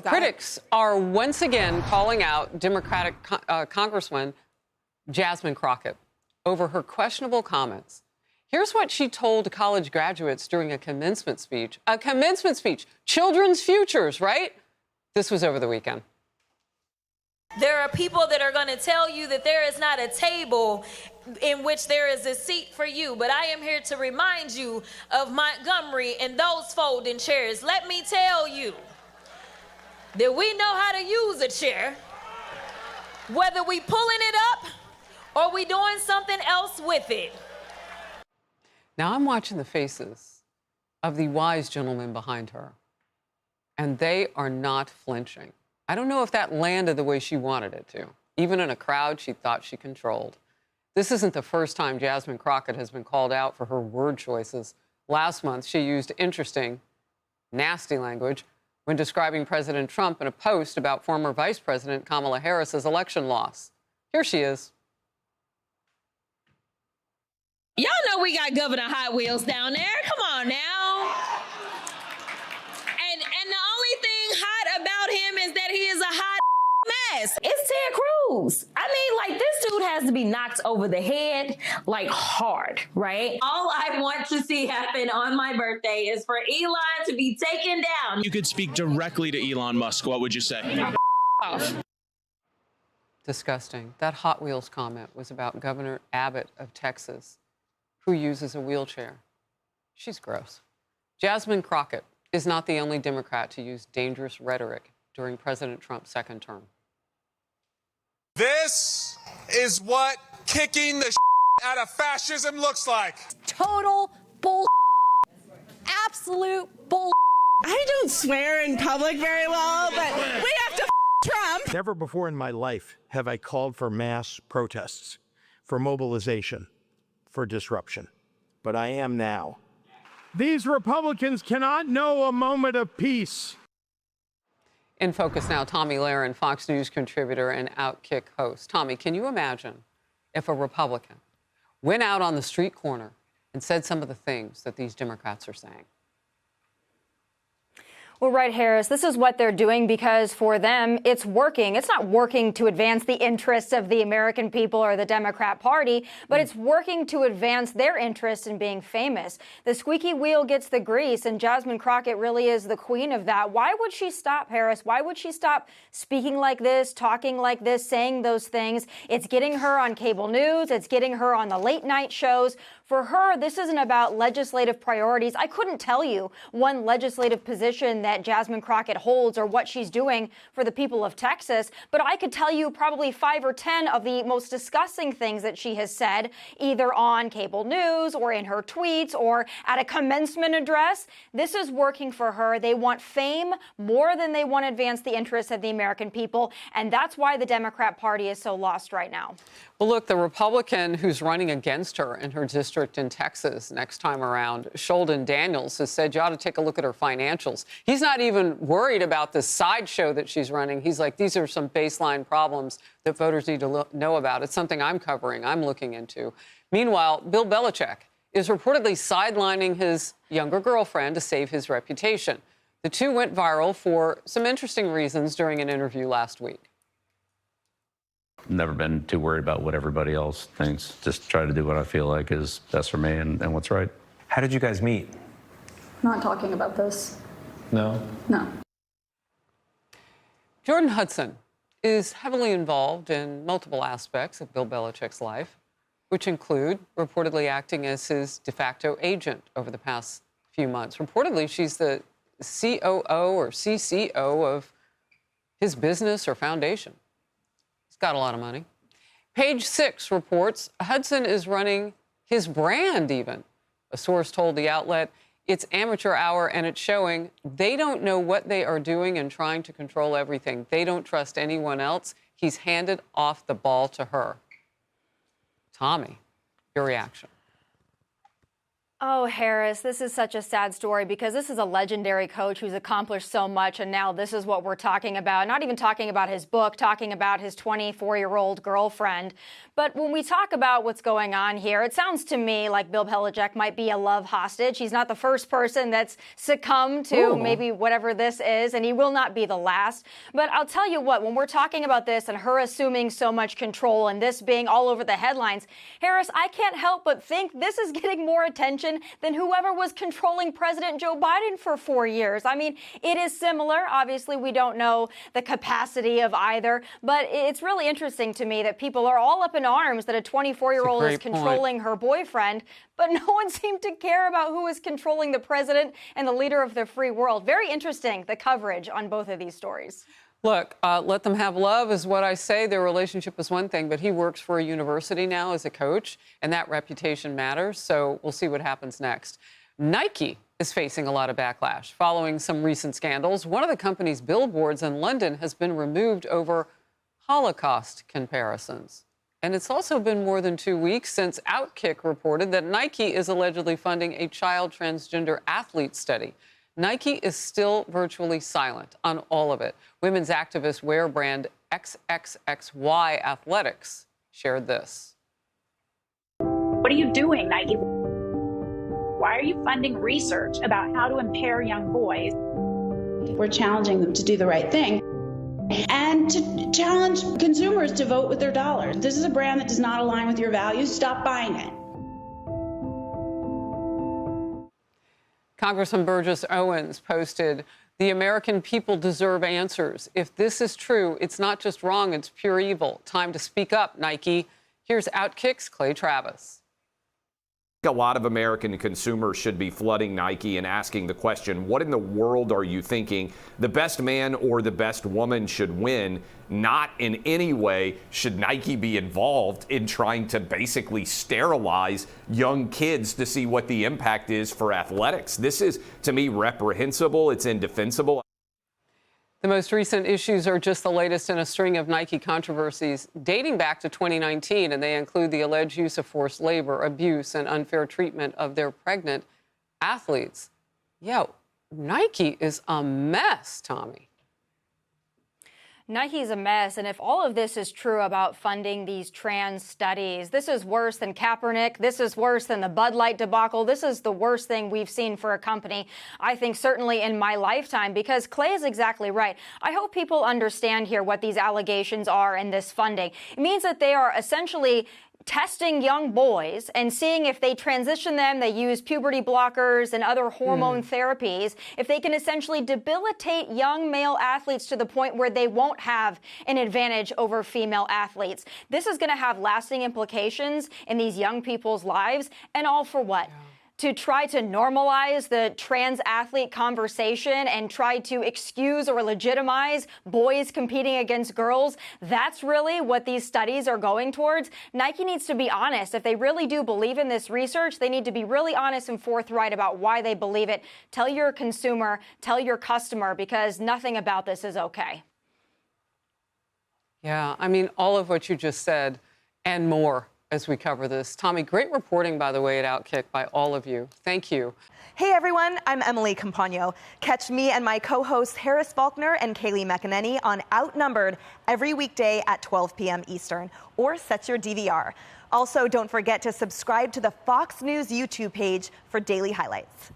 Critics are once again calling out Democratic Congresswoman Jasmine Crockett over her questionable comments. Here's what she told college graduates during a commencement speech. A commencement speech. Children's futures, right? This was over the weekend. There are people that are going to tell you that there is not a table in which there is a seat for you. But I am here to remind you of Montgomery and those folding chairs. Let me tell you that we know how to use a chair, whether we pulling it up or we doing something else with it. Now I'm watching the faces of the wise gentlemen behind her, and they are not flinching. I don't know if that landed the way she wanted it to, even in a crowd she thought she controlled. This isn't the first time Jasmine Crockett has been called out for her word choices. Last month, she used interesting, nasty language when describing President Trump in a post about former Vice President Kamala Harris's election loss. Here she is. Y'all know we got Governor Hot Wheels down there. Come on now. And the only thing hot about him is that he is a hot mess. It's Ted Cruz. I mean, like, this dude has to be knocked over the head, like, hard, right? All I want to see happen on my birthday is for Elon to be taken down. You could speak directly to Elon Musk. What would you say? Off. Disgusting. That Hot Wheels comment was about Governor Abbott of Texas, who uses a wheelchair. She's gross. Jasmine Crockett is not the only Democrat to use dangerous rhetoric during President Trump's second term. This is what kicking the out of fascism looks like. Total bull. Absolute bull. I don't swear in public very well, but we have to Trump. Never before in my life have I called for mass protests, for mobilization, for disruption. But I am now. These Republicans cannot know a moment of peace. In focus now, Tomi Lahren, Fox News contributor and OutKick host. Tomi, can you imagine if a Republican went out on the street corner and said some of the things that these Democrats are saying? Well, right, Harris, this is what they're doing because for them, it's working. It's not working to advance the interests of the American people or the Democrat Party, but it's working to advance their interest in being famous. The squeaky wheel gets the grease, and Jasmine Crockett really is the queen of that. Why would she stop, Harris? Why would she stop speaking like this, talking like this, saying those things? It's getting her on cable news. It's getting her on the late night shows. For her, this isn't about legislative priorities. I couldn't tell you one legislative position that Jasmine Crockett holds or what she's doing for the people of Texas, but I could tell you probably 5 or 10 of the most disgusting things that she has said, either on cable news or in her tweets or at a commencement address. This is working for her. They want fame more than they want to advance the interests of the American people, and that's why the Democrat Party is so lost right now. Well, look, the Republican who's running against her in her district in Texas next time around, Jordon Daniels, has said you ought to take a look at her financials. He's not even worried about the sideshow that she's running. He's like, these are some baseline problems that voters need to know about. It's something I'm covering, I'm looking into. Meanwhile, Bill Belichick is reportedly sidelining his younger girlfriend to save his reputation. The two went viral for some interesting reasons during an interview last week. Never been too worried about what everybody else thinks. Just try to do what I feel like is best for me and what's right. How did you guys meet? Not talking about this. No? No. Jordon Hudson is heavily involved in multiple aspects of Bill Belichick's life, which include reportedly acting as his de facto agent over the past few months. Reportedly, she's the COO or CCO of his business or foundation. He's got a lot of money. Page 6 reports Hudson is running his brand even. A source told the outlet it's amateur hour and it's showing they don't know what they are doing and trying to control everything. They don't trust anyone else. He's handed off the ball to her. Tomi, your reaction? Oh, Harris, this is such a sad story because this is a legendary coach who's accomplished so much, and now this is what we're talking about. Not even talking about his book, talking about his 24-year-old girlfriend. But when we talk about what's going on here, it sounds to me like Bill Belichick might be a love hostage. He's not the first person that's succumbed to maybe whatever this is, and he will not be the last. But I'll tell you what, when we're talking about this and her assuming so much control and this being all over the headlines, Harris, I can't help but think this is getting more attention than whoever was controlling President Joe Biden for 4 years. I mean, it is similar. Obviously, we don't know the capacity of either, but it's really interesting to me that people are all up in arms that a 24-year-old is controlling her boyfriend, but no one seemed to care about who is controlling the president and the leader of the free world. Very interesting, the coverage on both of these stories. Look, let them have love is what I say. Their relationship is one thing, but he works for a university now as a coach, and that reputation matters. So we'll see what happens next. Nike is facing a lot of backlash following some recent scandals. One of the company's billboards in London has been removed over Holocaust comparisons. And it's also been more than 2 weeks since OutKick reported that Nike is allegedly funding a child transgender athlete study. Nike is still virtually silent on all of it. Women's activist wear brand XXXY Athletics shared this. What are you doing, Nike? Why are you funding research about how to impair young boys? We're challenging them to do the right thing and to challenge consumers to vote with their dollars. This is a brand that does not align with your values. Stop buying it. Congressman Burgess Owens posted, "The American people deserve answers. If this is true, it's not just wrong, it's pure evil. Time to speak up, Nike." Here's OutKick's Clay Travis. A lot of American consumers should be flooding Nike and asking the question, what in the world are you thinking? The best man or the best woman should win. Not in any way should Nike be involved in trying to basically sterilize young kids to see what the impact is for athletics. This is, to me, reprehensible. It's indefensible. The most recent issues are just the latest in a string of Nike controversies dating back to 2019, and they include the alleged use of forced labor, abuse, and unfair treatment of their pregnant athletes. Nike is a mess, Tomi. Nike's a mess, and if all of this is true about funding these trans studies, this is worse than Kaepernick. This is worse than the Bud Light debacle. This is the worst thing we've seen for a company, I think, certainly in my lifetime, because Clay is exactly right. I hope people understand here what these allegations are and this funding. It means that they are essentially testing young boys and seeing if they transition them, they use puberty blockers and other hormone therapies, if they can essentially debilitate young male athletes to the point where they won't have an advantage over female athletes. This is going to have lasting implications in these young people's lives, and all for what? To try to normalize the trans athlete conversation and try to excuse or legitimize boys competing against girls. That's really what these studies are going towards. Nike needs to be honest. If they really do believe in this research, they need to be really honest and forthright about why they believe it. Tell your consumer, tell your customer, because nothing about this is okay. Yeah, I mean, all of what you just said and more as we cover this. Tomi, great reporting, by the way, at OutKick by all of you. Thank you. Hey, everyone. I'm Emily Campagno. Catch me and my co-hosts Harris Faulkner and Kaylee McEnany on Outnumbered every weekday at 12 p.m. Eastern, or set your DVR. Also, don't forget to subscribe to the Fox News YouTube page for daily highlights.